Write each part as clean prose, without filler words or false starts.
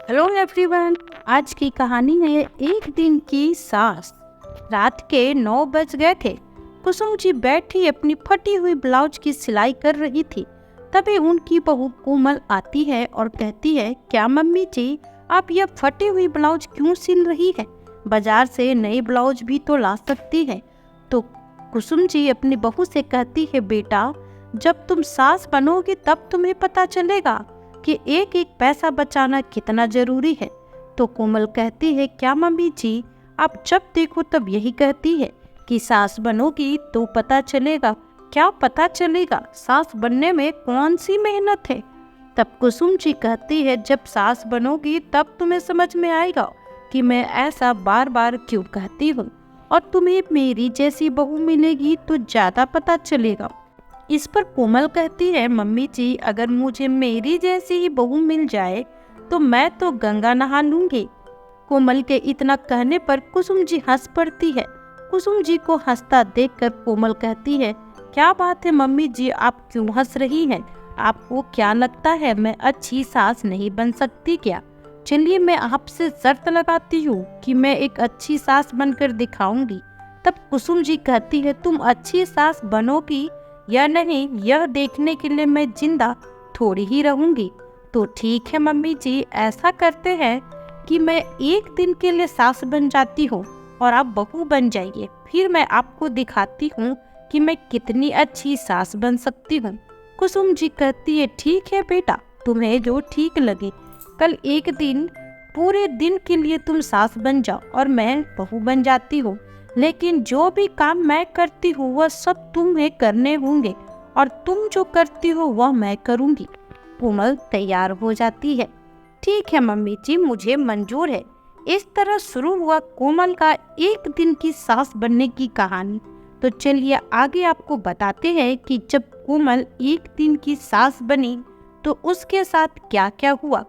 Hello everyone. आज की कहानी है एक दिन की सास। रात के 9 बज गए थे। कुसुम जी बैठी अपनी फटी हुई ब्लाउज की सिलाई कर रही थी। तभी उनकी बहू कोमल आती है और कहती है, क्या मम्मी जी, आप यह फटी हुई ब्लाउज क्यों सिल रही है? बाजार से नई ब्लाउज भी तो ला सकती है। तो कुसुम जी अपनी बहू से कहती है, बेटा, जब तुम सास बनोगी तब तुम्हें पता चलेगा कि एक एक पैसा बचाना कितना जरूरी है। तो कोमल कहती है, क्या मम्मी जी, आप जब देखो तब यही कहती है कि सास बनोगी तो पता चलेगा। क्या पता चलेगा? सास बनने में कौन सी मेहनत है? तब कुसुम जी कहती है, जब सास बनोगी तब तुम्हें समझ में आएगा कि मैं ऐसा बार बार क्यों कहती हूँ, और तुम्हें मेरी जैसी बहू मिलेगी तो ज्यादा पता चलेगा। इस पर कोमल कहती है, मम्मी जी, अगर मुझे मेरी जैसी ही बहू मिल जाए तो मैं तो गंगा नहा लूंगी। कोमल के इतना कहने पर कुसुम जी हंस पड़ती है। कुसुम जी को हंसता देखकर कोमल कहती है, क्या बात है मम्मी जी, आप क्यों हंस रही हैं? आपको क्या लगता है मैं अच्छी सास नहीं बन सकती क्या? चलिए मैं आपसे शर्त लगाती हूँ कि मैं एक अच्छी सास बनकर दिखाऊंगी। तब कुसुम जी कहती है, तुम अच्छी सास बनोगी या नहीं, यह देखने के लिए मैं जिंदा थोड़ी ही रहूंगी। तो ठीक है मम्मी जी, ऐसा करते हैं कि मैं एक दिन के लिए सास बन जाती हूँ और आप बहू बन जाइए। फिर मैं आपको दिखाती हूँ कि मैं कितनी अच्छी सास बन सकती हूँ। कुसुम जी कहती है, ठीक है बेटा, तुम्हें जो ठीक लगे। कल एक दिन पूरे दिन के लिए तुम सास बन जाओ और मैं बहू बन जाती हूँ, लेकिन जो भी काम मैं करती हूँ वह सब तुम्हें करने होंगे और तुम जो करती हो वह मैं करूँगी। कोमल तैयार हो जाती है। ठीक है मम्मी जी, मुझे मंजूर है। इस तरह शुरू हुआ कोमल का एक दिन की सास बनने की कहानी। तो चलिए आगे आपको बताते हैं कि जब कोमल एक दिन की सास बनी तो उसके साथ क्या क्या हुआ।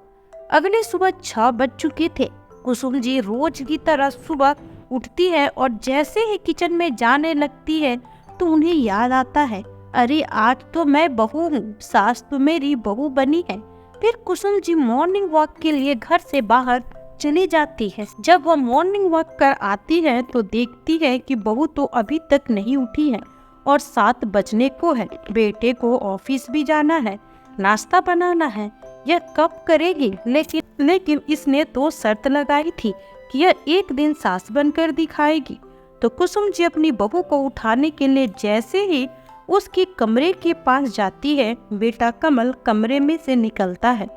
अगले सुबह 6 बज चुके थे। कुसुम जी रोज की तरह सुबह उठती है और जैसे ही किचन में जाने लगती है तो उन्हें याद आता है, अरे आज तो मैं बहू हूँ, सास तो मेरी बहू बनी है। फिर कुसुम जी मॉर्निंग वॉक के लिए घर से बाहर चली जाती है। जब वह मॉर्निंग वॉक कर आती है तो देखती है कि बहू तो अभी तक नहीं उठी है और 7 बजने को है। बेटे को ऑफिस भी जाना है, नाश्ता बनाना है, यह कब करेगी? लेकिन इसने तो शर्त लगाई थी कि यह एक दिन सास बनकर दिखाएगी। तो कुसुम जी अपनी बहू को उठाने के लिए जैसे ही उसके कमरे के पास जाती है, बेटा कमल कमरे में से निकलता है।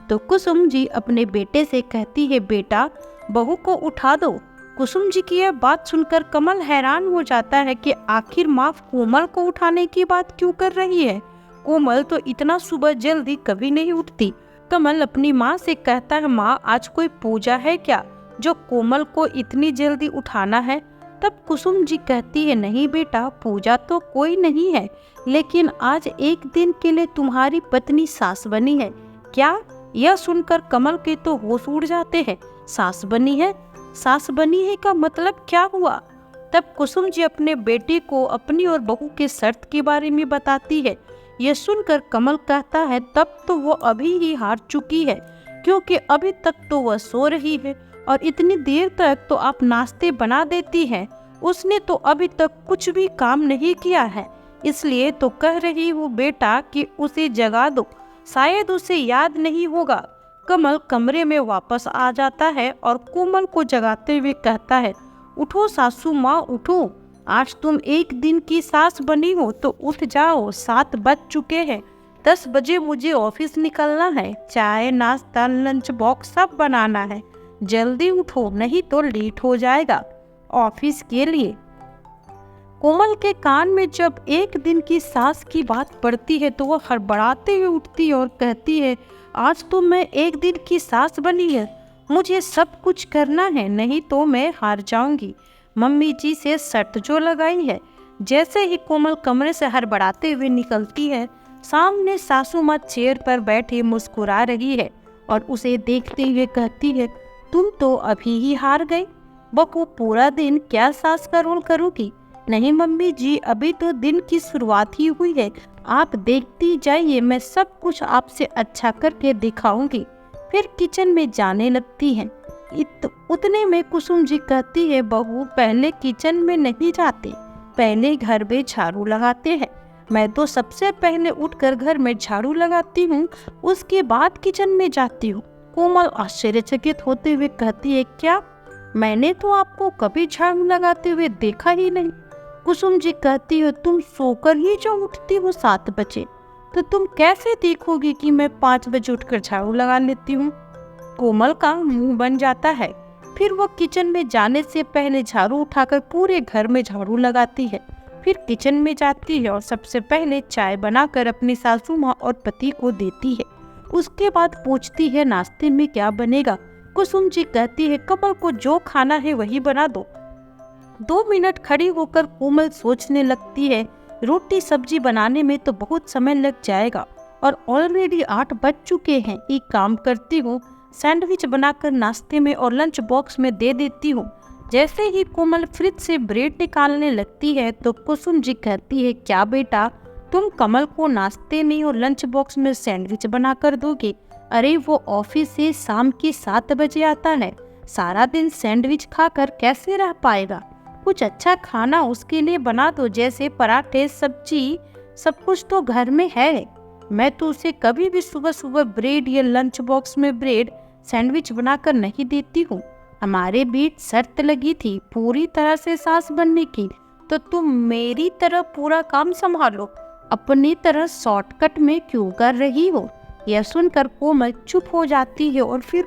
तो कुसुम जी अपने बेटे से कहती है, बेटा बहू को उठा दो। कुसुम जी की यह बात सुनकर कमल हैरान हो जाता है कि आखिर माँ कोमल को उठाने की बात क्यों कर रही है। कोमल तो इतना सुबह जल्दी कभी नहीं उठती। कमल अपनी माँ से कहता है, माँ आज कोई पूजा है क्या जो कोमल को इतनी जल्दी उठाना है? तब कुसुम जी कहती है, नहीं बेटा, पूजा तो कोई नहीं है, लेकिन आज एक दिन के लिए तुम्हारी पत्नी सास बनी है। क्या? यह सुनकर कमल के तो होश उड़ जाते हैं। सास बनी है? सास बनी है का मतलब क्या हुआ? तब कुसुम जी अपने बेटे को अपनी और बहू के शर्त के बारे में बताती है। यह सुनकर कमल कहता है, तब तो वो अभी ही हार चुकी है, क्योंकि अभी तक तो वह सो रही है और इतनी देर तक तो आप नाश्ते बना देती हैं। उसने तो अभी तक कुछ भी काम नहीं किया है, इसलिए तो कह रही हूँ बेटा कि उसे जगा दो, शायद उसे याद नहीं होगा। कमल कमरे में वापस आ जाता है और कोमल को जगाते हुए कहता है, उठो सासू माँ, उठो, आज तुम एक दिन की सास बनी हो तो उठ जाओ, 7 बज चुके हैं। 10 बजे मुझे ऑफिस निकलना है, चाय नाश्ता लंच बॉक्स सब बनाना है। जल्दी उठो, नहीं तो लेट हो जाएगा ऑफिस के लिए। कोमल के कान में जब एक दिन की सास की बात पड़ती है तो वह हड़बड़ाते हुए उठती है और कहती है, आज तो मैं एक दिन की सास बनी है, मुझे सब कुछ करना है, नहीं तो मैं हार जाऊंगी। मम्मी जी से शर्त जो लगाई है। जैसे ही कोमल कमरे से हड़बड़ाते हुए निकलती है, सामने सासू माँ चेयर पर बैठी मुस्कुरा रही है और उसे देखते हुए कहती है, तुम तो अभी ही हार गई, बहू पूरा दिन क्या सास का रोल करोगी? नहीं मम्मी जी, अभी तो दिन की शुरुआत ही हुई है, आप देखती जाइए, मैं सब कुछ आपसे अच्छा करके दिखाऊंगी। फिर किचन में जाने लगती है। उतने में कुसुम जी कहती है, बहू पहले किचन में नहीं जाते, पहले घर में झाड़ू लगाते हैं। मैं तो सबसे पहले उठकर घर में झाड़ू लगाती हूँ, उसके बाद किचन में जाती हूँ। कोमल आश्चर्यचकित होते हुए कहती है, क्या? मैंने तो आपको कभी झाड़ू लगाते हुए देखा ही नहीं। कुसुम जी कहती है, तुम सोकर ही जो उठती हो 7 बजे, तो तुम कैसे देखोगी कि मैं 5 बजे उठकर झाड़ू लगा लेती हूँ। कोमल का मुंह बन जाता है। फिर वो किचन में जाने से पहले झाड़ू उठाकर पूरे घर में झाड़ू लगाती है। फिर किचन में जाती है और सबसे पहले चाय बनाकर अपनी सासू माँ और पति को देती है। उसके बाद पूछती है, नाश्ते में क्या बनेगा। कुसुम जी कहती है, कमल को जो खाना है वही बना दो। 2 मिनट खड़ी होकर कोमल सोचने लगती है, रोटी सब्जी बनाने में तो बहुत समय लग जाएगा और ऑलरेडी 8 बज चुके हैं। एक काम करती हूँ, सैंडविच बनाकर नाश्ते में और लंच बॉक्स में दे देती हूँ। जैसे ही कोमल फ्रिज से ब्रेड निकालने लगती है तो कुसुम जी कहती है, क्या बेटा, तुम कमल को नाश्ते में और लंच बॉक्स में सैंडविच बनाकर दोगे? अरे वो ऑफिस से शाम के 7 बजे आता है, सारा दिन सैंडविच खाकर कैसे रह पाएगा? कुछ अच्छा खाना उसके लिए बना दो, जैसे पराठे, सब्जी, सब कुछ तो घर में है। मैं तो उसे कभी भी सुबह सुबह ब्रेड या लंच बॉक्स में ब्रेड सैंडविच बनाकर नहीं देती हूँ। हमारे बीच शर्त लगी थी पूरी तरह से सास बनने की, तो तुम मेरी तरह पूरा काम संभालो, अपनी तरह शॉर्टकट में क्यों कर रही हो? यह सुनकर कोमल चुप हो जाती है और फिर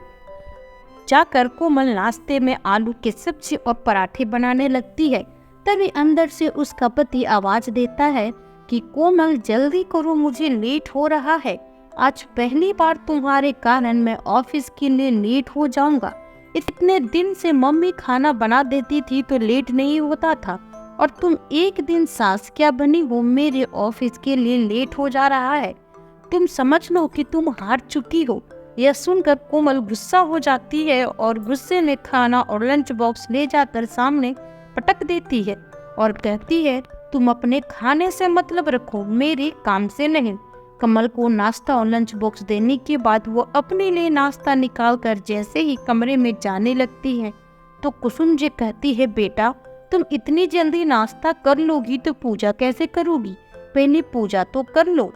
जाकर कोमल नाश्ते में आलू की सब्जी और पराठे बनाने लगती है। तभी अंदर से उसका पति आवाज देता है कि कोमल जल्दी करो, मुझे लेट हो रहा है। आज पहली बार तुम्हारे कारण मैं ऑफिस के लिए लेट हो जाऊंगा। इतने दिन से मम्मी खाना बना देती थी तो लेट नहीं होता था, और तुम एक दिन सास क्या बनी हो, मेरे ऑफिस के लिए लेट हो जा रहा है। तुम समझ लो कि तुम हार चुकी हो। यह सुनकर कोमल गुस्सा हो जाती है और गुस्से में खाना और लंच बॉक्स ले जाकर सामने पटक देती है और कहती है, तुम अपने खाने से मतलब रखो, मेरे काम से नहीं। कमल को नाश्ता और लंच बॉक्स देने के बाद वो अपने लिए नाश्ता निकालकर जैसे ही कमरे में जाने लगती है तो कुसुम जी कहती है, बेटा तुम इतनी जल्दी नाश्ता कर लोगी तो पूजा कैसे करोगी? पहले पूजा तो कर लो।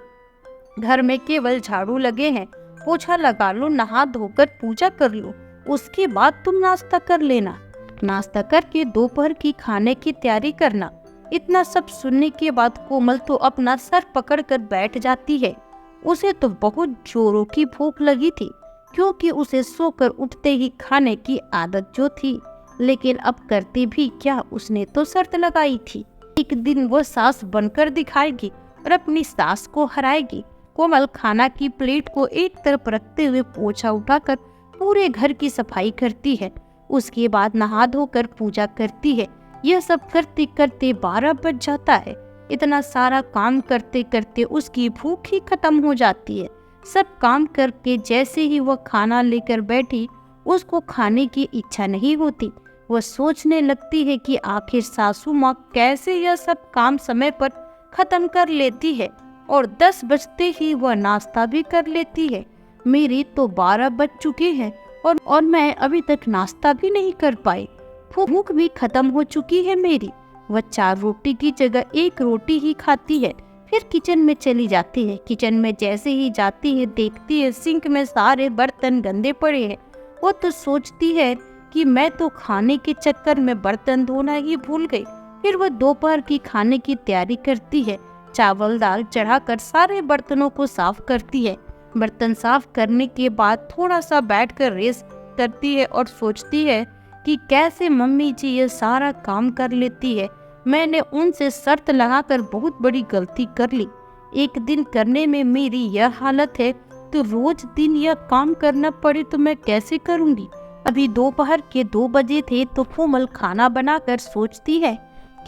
घर में केवल झाड़ू लगे हैं, पोछा लगा लो, नहा धोकर पूजा कर लो, उसके बाद तुम नाश्ता कर लेना। नाश्ता करके दोपहर की खाने की तैयारी करना। इतना सब सुनने के बाद कोमल तो अपना सर पकड़कर बैठ जाती है। उसे तो बहुत जोरों की भूख लगी थी, क्योंकि उसे सोकर उठते ही खाने की आदत जो थी, लेकिन अब करती भी क्या, उसने तो शर्त लगाई थी, एक दिन वो सास बनकर दिखाएगी और अपनी सास को हराएगी। कोमल खाना की प्लेट को एक तरफ रखते हुए पोछा उठाकर पूरे घर की सफाई करती है। उसके बाद नहा धोकर पूजा करती है। यह सब करते करते 12 बज जाता है। इतना सारा काम करते करते उसकी भूख ही खत्म हो जाती है। सब काम करके जैसे ही वह खाना लेकर बैठी, उसको खाने की इच्छा नहीं होती। वह सोचने लगती है कि आखिर सासू माँ कैसे यह सब काम समय पर खत्म कर लेती है और 10 बजते ही वह नाश्ता भी कर लेती है। मेरी तो 12 बज चुके हैं और मैं अभी तक नाश्ता भी नहीं कर पाई। भूख भी खत्म हो चुकी है मेरी। वह 4 रोटी की जगह 1 रोटी ही खाती है। फिर किचन में चली जाती है। किचन में जैसे ही जाती है देखती है सिंक में सारे बर्तन गंदे पड़े हैं। वो तो सोचती है कि मैं तो खाने के चक्कर में बर्तन धोना ही भूल गई। फिर वह दोपहर की खाने की तैयारी करती है। चावल दाल चढ़ाकर सारे बर्तनों को साफ करती है। बर्तन साफ करने के बाद थोड़ा सा बैठकर रेस्ट करती है और सोचती है कि कैसे मम्मी जी ये सारा काम कर लेती है। मैंने उनसे शर्त लगाकर बहुत बड़ी गलती कर ली। एक दिन करने में मेरी यह हालत है तो रोज दिन यह काम करना पड़े तो मैं कैसे करूँगी। अभी दोपहर के 2 बजे थे तो कोमल खाना बनाकर सोचती है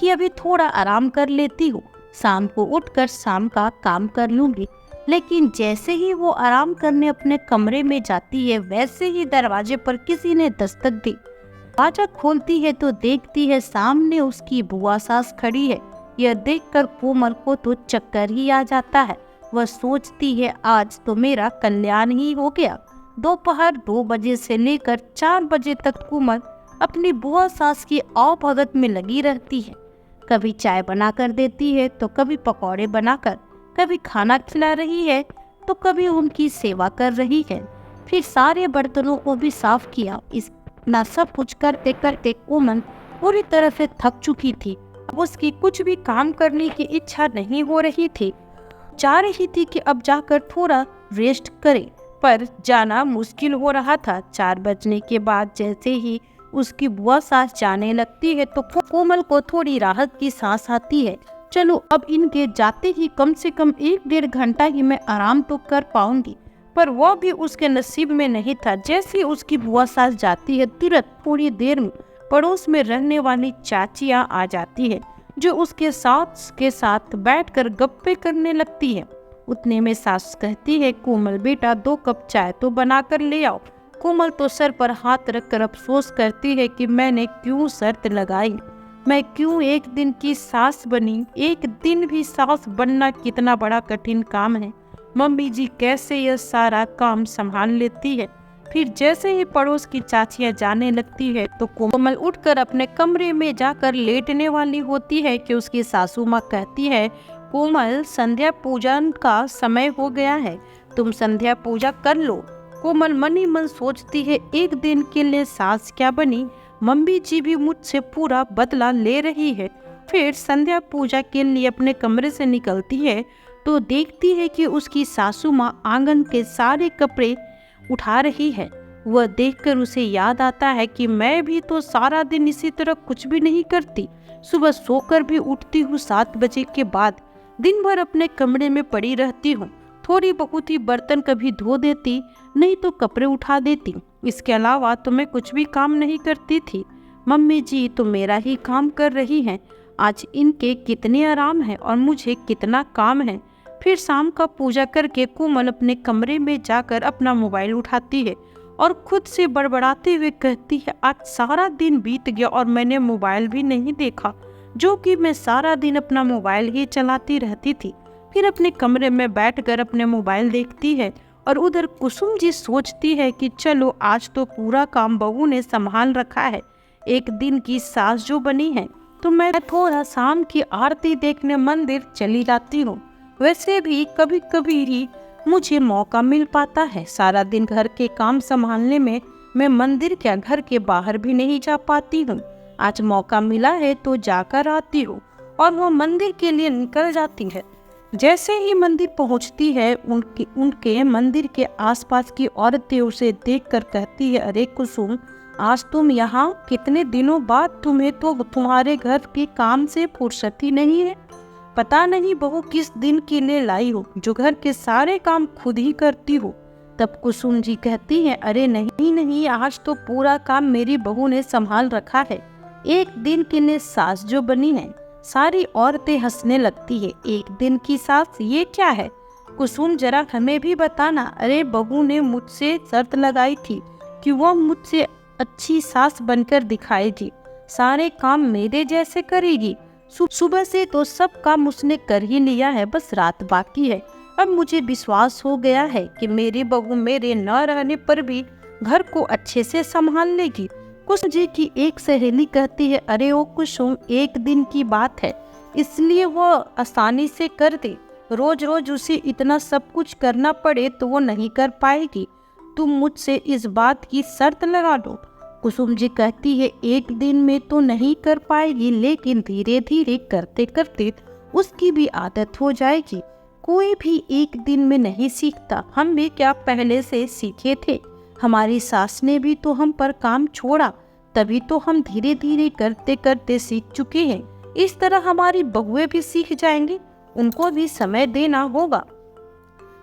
कि अभी थोड़ा आराम कर लेती हूँ, शाम को उठकर शाम का काम कर लूंगी। लेकिन जैसे ही वो आराम करने अपने कमरे में जाती है वैसे ही दरवाजे पर किसी ने दस्तक दी। दरवाजा खोलती है तो देखती है सामने उसकी बुआ सास खड़ी है। यह देखकर कोमल को तो चक्कर ही आ जाता है। वह सोचती है आज तो मेरा कल्याण ही हो गया। दोपहर 2 बजे से लेकर 4 बजे तक कोमल अपनी बुआ सास की आवभगत में लगी रहती है। कभी चाय बनाकर देती है तो कभी पकौड़े बनाकर, कभी खाना खिला रही है तो कभी उनकी सेवा कर रही है। फिर सारे बर्तनों को भी साफ किया। इतना सब कुछ करते करते कोमल पूरी तरह से थक चुकी थी। अब उसकी कुछ भी काम करने की इच्छा नहीं हो रही थी। चाह रही थी कि अब जाकर थोड़ा रेस्ट करे, पर जाना मुश्किल हो रहा था। 4 बजने के बाद जैसे ही उसकी बुआ सास जाने लगती है तो कोमल को थोड़ी राहत की सांस आती है। चलो अब इनके जाते ही कम से कम 1-1.5 घंटा ही मैं आराम तो कर पाऊंगी। पर वह भी उसके नसीब में नहीं था। जैसे उसकी बुआ सास जाती है तुरंत थोड़ी देर में पड़ोस में रहने वाली चाचियां आ जाती है, जो उसके सास के साथ बैठकर गप्पे करने लगती है। उतने में सास कहती है, कोमल बेटा 2 कप चाय तो बना कर ले आओ। कोमल तो सर पर हाथ रखकर अफसोस करती है कि मैंने क्यों शर्त लगाई, मैं क्यों एक दिन की सास बनी। एक दिन भी सास बनना कितना बड़ा कठिन काम है। मम्मी जी कैसे यह सारा काम संभाल लेती है। फिर जैसे ही पड़ोस की चाचियां जाने लगती है तो कोमल उठकर अपने कमरे में जाकर लेटने वाली होती है कि उसकी सासू माँ कहती है, कोमल संध्या पूजन का समय हो गया है, तुम संध्या पूजा कर लो। कोमल मन ही मन सोचती है, एक दिन के लिए सास क्या बनी, मम्मी जी भी मुझसे पूरा बदला ले रही है। फिर संध्या पूजा के लिए अपने कमरे से निकलती है तो देखती है कि उसकी सासू माँ आंगन के सारे कपड़े उठा रही है। वह देखकर उसे याद आता है कि मैं भी तो सारा दिन इसी तरह कुछ भी नहीं करती। सुबह सोकर भी उठती हूँ 7 बजे के बाद, दिन भर अपने कमरे में पड़ी रहती हूँ। थोड़ी बहुत ही बर्तन कभी धो देती, नहीं तो कपड़े उठा देती। इसके अलावा तो मैं कुछ भी काम नहीं करती थी। मम्मी जी तो मेरा ही काम कर रही हैं। आज इनके कितने आराम है और मुझे कितना काम है। फिर शाम का पूजा करके कोमल अपने कमरे में जाकर अपना मोबाइल उठाती है और खुद से बड़बड़ाते हुए कहती है, आज सारा दिन बीत गया और मैंने मोबाइल भी नहीं देखा, जो कि मैं सारा दिन अपना मोबाइल ही चलाती रहती थी। फिर अपने कमरे में बैठकर अपने मोबाइल देखती है और उधर कुसुम जी सोचती है कि चलो आज तो पूरा काम बहू ने संभाल रखा है, एक दिन की सास जो बनी है तो मैं थोड़ा शाम की आरती देखने मंदिर चली जाती हूँ। वैसे भी कभी कभी ही मुझे मौका मिल पाता है। सारा दिन घर के काम संभालने में मैं मंदिर क्या घर के बाहर भी नहीं जा पाती हूँ। आज मौका मिला है तो जाकर आती हूँ। और वो मंदिर के लिए निकल जाती है। जैसे ही मंदिर पहुँचती है उनके मंदिर के आसपास की औरतें उसे देखकर कहती है, अरे कुसुम, आज तुम यहाँ, कितने दिनों बाद तुम्हें तो तुम्हारे घर के काम से फुर्सत ही नहीं है। पता नहीं बहू किस दिन के लिए लाई हो जो घर के सारे काम खुद ही करती हो। तब कुसुम जी कहती है, अरे नहीं नहीं, आज तो पूरा काम मेरी बहू ने संभाल रखा है, एक दिन के लिए सास जो बनी है। सारी औरतें हंसने लगती है। एक दिन की सास, ये क्या है कुसुम, जरा हमें भी बताना। अरे बहू ने मुझसे शर्त लगाई थी कि वह मुझसे अच्छी सास बनकर दिखाएगी, सारे काम मेरे जैसे करेगी। सुबह से तो सब काम उसने कर ही लिया है, बस रात बाकी है। अब मुझे विश्वास हो गया है कि मेरी बहू मेरे न रहने पर भी घर को अच्छे से संभाल लेगी। कुसुम जी की एक सहेली कहती है, अरे ओ कुसुम, एक दिन की बात है इसलिए वो आसानी से कर दे, रोज रोज उसे इतना सब कुछ करना पड़े तो वो नहीं कर पाएगी। तुम मुझसे इस बात की शर्त लगा दो। कुसुम जी कहती है, एक दिन में तो नहीं कर पाएगी, लेकिन धीरे धीरे करते करते उसकी भी आदत हो जाएगी। कोई भी एक दिन में नहीं सीखता, हम भी क्या पहले से सीखे थे। हमारी सास ने भी तो हम पर काम छोड़ा, तभी तो हम धीरे धीरे करते करते सीख चुके हैं। इस तरह हमारी बहुएं भी सीख जाएंगी, उनको भी समय देना होगा।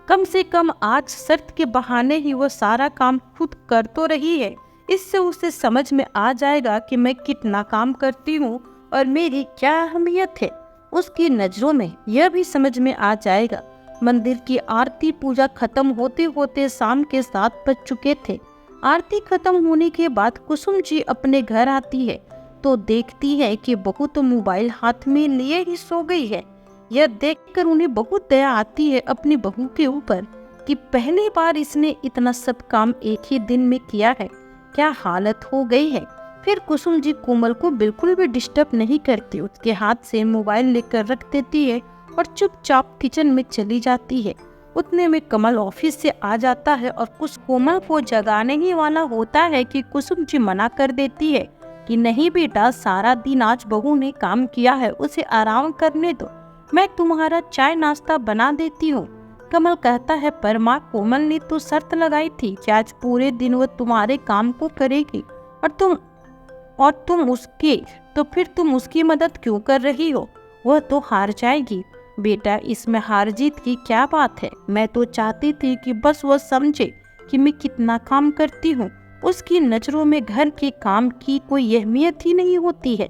कम से कम आज शर्त के बहाने ही वो सारा काम खुद कर तो रही है। इससे उसे समझ में आ जाएगा कि मैं कितना काम करती हूँ और मेरी क्या अहमियत है। उसकी नजरों में यह भी समझ में आ जाएगा। मंदिर की आरती पूजा खत्म होते होते शाम के 7 बज चुके थे। आरती खत्म होने के बाद कुसुम जी अपने घर आती है तो देखती है कि बहू तो मोबाइल हाथ में लिए ही सो गई है। यह देखकर उन्हें बहुत दया आती है अपनी बहू के ऊपर। कि पहली बार इसने इतना सब काम एक ही दिन में किया है। क्या हालत हो गई है। फिर कुसुम जी कोमल को बिल्कुल भी डिस्टर्ब नहीं करती, उसके हाथ से मोबाइल लेकर रख देती है और चुपचाप किचन में चली जाती है। उतने में कमल ऑफिस से आ जाता है और कुछ कोमल को जगाने ही वाला होता है कि कुसुम जी मना कर देती है कि नहीं बेटा, सारा दिन आज बहू ने काम किया है, उसे आराम करने दो, मैं तुम्हारा चाय नाश्ता बना देती हूँ। कमल कहता है पर माँ, कोमल ने तो शर्त लगाई थी कि आज पूरे दिन वो तुम्हारे काम को करेगी और तुम उसकी, तो फिर तुम उसकी मदद क्यों कर रही हो? वह तो हार जाएगी। बेटा, इसमें हार जीत की क्या बात है। मैं तो चाहती थी कि बस वह समझे कि मैं कितना काम करती हूँ। उसकी नजरों में घर के काम की कोई अहमियत ही नहीं होती है।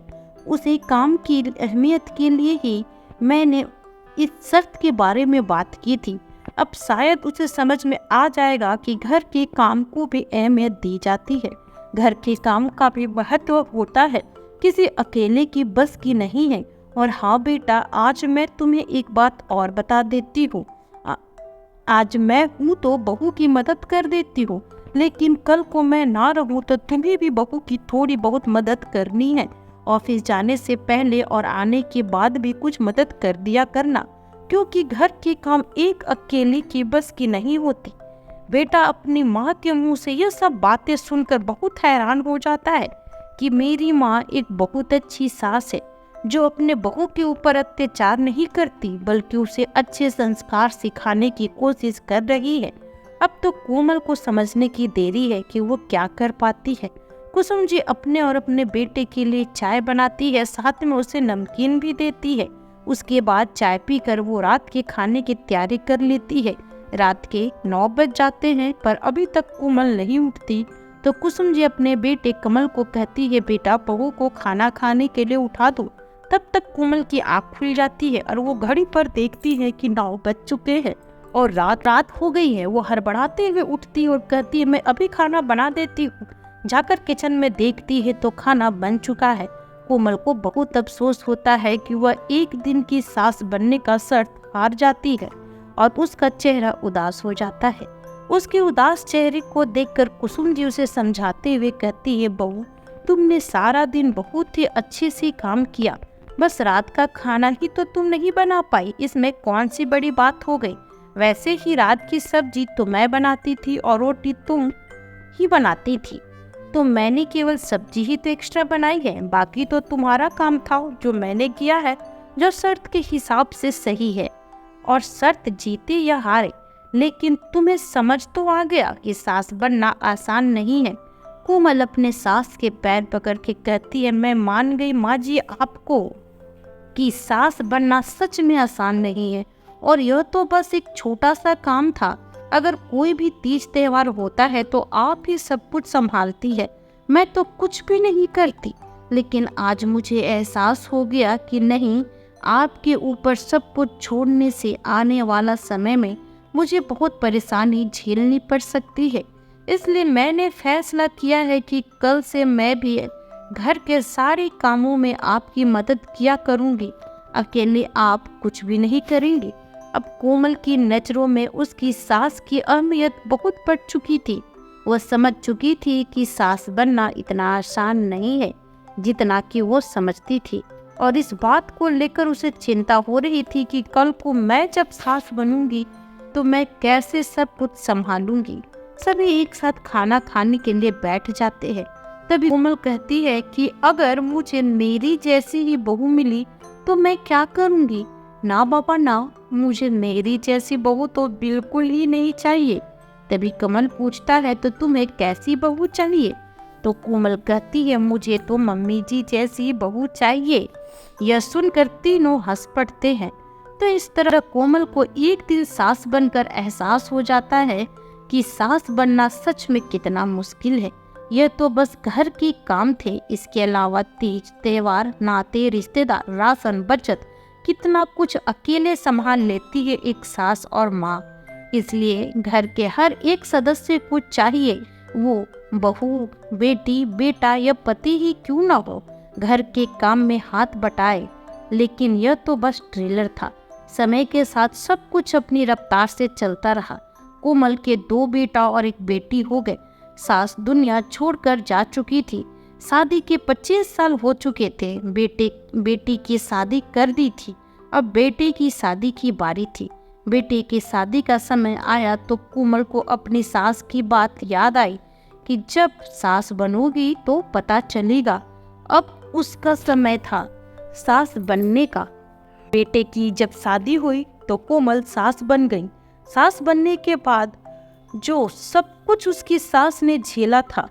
उसे काम की अहमियत के लिए ही मैंने इस शर्त के बारे में बात की थी। अब शायद उसे समझ में आ जाएगा कि घर के काम को भी अहमियत दी जाती है। घर के काम का भी महत्व होता है, किसी अकेले की बस की नहीं है। और हाँ बेटा, आज मैं तुम्हें एक बात और बता देती हूँ। आज मैं हूँ तो बहू की मदद कर देती हूँ, लेकिन कल को मैं ना रहूँ तो तुम्हें भी बहू की थोड़ी बहुत मदद करनी है। ऑफिस जाने से पहले और आने के बाद भी कुछ मदद कर दिया करना, क्योंकि घर के काम एक अकेले की बस की नहीं होती। बेटा अपनी माँ के मुंह से ये सब बातें सुनकर बहुत हैरान हो जाता है कि मेरी माँ एक बहुत अच्छी सास है, जो अपने बहू के ऊपर अत्याचार नहीं करती बल्कि उसे अच्छे संस्कार सिखाने की कोशिश कर रही है। अब तो कोमल को समझने की देरी है कि वो क्या कर पाती है। कुसुम जी अपने और अपने बेटे के लिए चाय बनाती है, साथ में उसे नमकीन भी देती है। उसके बाद चाय पीकर वो रात के खाने की तैयारी कर लेती है। रात के 9 बज जाते हैं पर अभी तक कोमल नहीं उठती, तो कुसुम जी अपने बेटे कमल को कहती है, बेटा बहू को खाना खाने के लिए उठा दो। तब तक कोमल की आँख खुल जाती है और वो घड़ी पर देखती है कि 9 बज चुके हैं और रात हो गई है। वो हड़बड़ाते हुए उठती है और कहती है, मैं अभी खाना बना देती हूँ। जाकर किचन में देखती है तो खाना बन चुका है। कोमल को बहुत अफसोस होता है कि वह एक दिन की सास बनने का शर्त हार जाती है और उसका चेहरा उदास हो जाता है। उसके उदास चेहरे को देखकर कुसुम जी उसे समझाते हुए कहती है, बहू तुमने सारा दिन बहुत ही अच्छे से काम किया, बस रात का खाना ही तो तुम नहीं बना पाई, इसमें कौन सी बड़ी बात हो गई। वैसे ही रात की सब्जी तो मैं बनाती थी और रोटी तुम ही बनाती थी, तो मैंने केवल सब्जी ही तो एक्स्ट्रा बनाई है, बाकी तो तुम्हारा काम था जो मैंने किया है, जो शर्त के हिसाब से सही है। और शर्त जीते या हारे, लेकिन तुम्हें समझ तो आ गया कि सास बनना आसान नहीं है। कोमल अपने सास के पैर पकड़ के कहती है, मैं मान गई माँ जी आपको कि सास बनना सच में आसान नहीं है, और यह तो बस एक छोटा सा काम था। अगर कोई भी तीज त्योहार होता है तो आप ही सब कुछ संभालती है, मैं तो कुछ भी नहीं करती। लेकिन आज मुझे एहसास हो गया कि नहीं, आपके ऊपर सब कुछ छोड़ने से आने वाला समय में मुझे बहुत परेशानी झेलनी पड़ सकती है। इसलिए मैंने फैसला किया है कि कल से मैं भी घर के सारे कामों में आपकी मदद किया करूंगी, अकेले आप कुछ भी नहीं करेंगी। अब कोमल की नजरों में उसकी सास की अहमियत बहुत बढ़ चुकी थी। वह समझ चुकी थी कि सास बनना इतना आसान नहीं है जितना कि वो समझती थी, और इस बात को लेकर उसे चिंता हो रही थी कि कल को मैं जब सास बनूंगी तो मैं कैसे सब कुछ संभालूंगी। सभी एक साथ खाना खाने के लिए बैठ जाते हैं। तभी कोमल कहती है कि अगर मुझे मेरी जैसी ही बहू मिली तो मैं क्या करूंगी। ना बाबा ना, मुझे मेरी जैसी बहू तो बिल्कुल ही नहीं चाहिए। तभी कमल पूछता है, तो तुम्हें कैसी बहू चाहिए? तो कोमल कहती है, मुझे तो मम्मी जी जैसी बहू चाहिए। यह सुनकर तीनों हंस पड़ते हैं। तो इस तरह कोमल को एक दिन सास बनकर एहसास हो जाता है कि सास बनना सच में कितना मुश्किल है। यह तो बस घर के काम थे, इसके अलावा तीज त्योहार, नाते रिश्तेदार, राशन, बचत, कितना कुछ अकेले संभाल लेती है एक सास और माँ। इसलिए घर के हर एक सदस्य को चाहिए, वो बहू, बेटी, बेटा या पति ही क्यों ना हो, घर के काम में हाथ बटाए। लेकिन यह तो बस ट्रेलर था। समय के साथ सब कुछ अपनी रफ्तार से चलता रहा। कोमल के 2 बेटा और 1 बेटी हो गए। सास दुनिया छोड़कर जा चुकी थी। शादी के 25 साल हो चुके थे। बेटी की शादी कर दी थी। अब बेटे की शादी की बारी थी। बेटे की शादी का समय आया तो कोमल को अपनी सास की बात याद आई कि जब सास बनोगी तो पता चलेगा। अब उसका समय था सास बनने का। बेटे की जब शादी हुई तो कोमल सास बन गई। सास बनने के बाद जो सब कुछ उसकी सास ने झेला था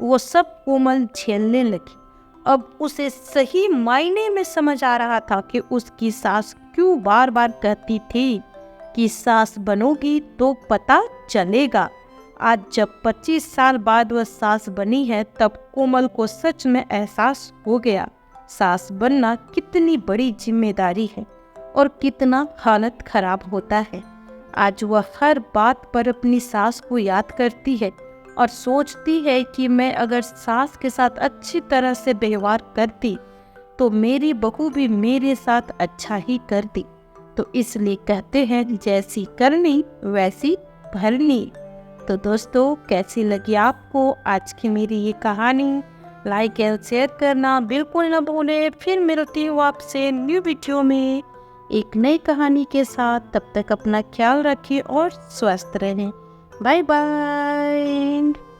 वो सब कोमल झेलने लगी। अब उसे सही मायने में समझ आ रहा था कि उसकी सास क्यों बार बार कहती थी कि सास बनोगी तो पता चलेगा। आज जब 25 साल बाद वह सास बनी है तब कोमल को सच में एहसास हो गया सास बनना कितनी बड़ी जिम्मेदारी है और कितना हालत खराब होता है। आज वह हर बात पर अपनी सास को याद करती है और सोचती है कि मैं अगर सास के साथ अच्छी तरह से व्यवहार करती तो मेरी बहू भी मेरे साथ अच्छा ही करती। तो इसलिए कहते हैं जैसी करनी वैसी भरनी। तो दोस्तों, कैसी लगी आपको आज की मेरी ये कहानी? लाइक एंड शेयर करना बिल्कुल न भूलें। फिर मिलती हूँ आपसे न्यू वीडियो में एक नई कहानी के साथ। तब तक अपना ख्याल रखें और स्वस्थ रहें। Bye bye.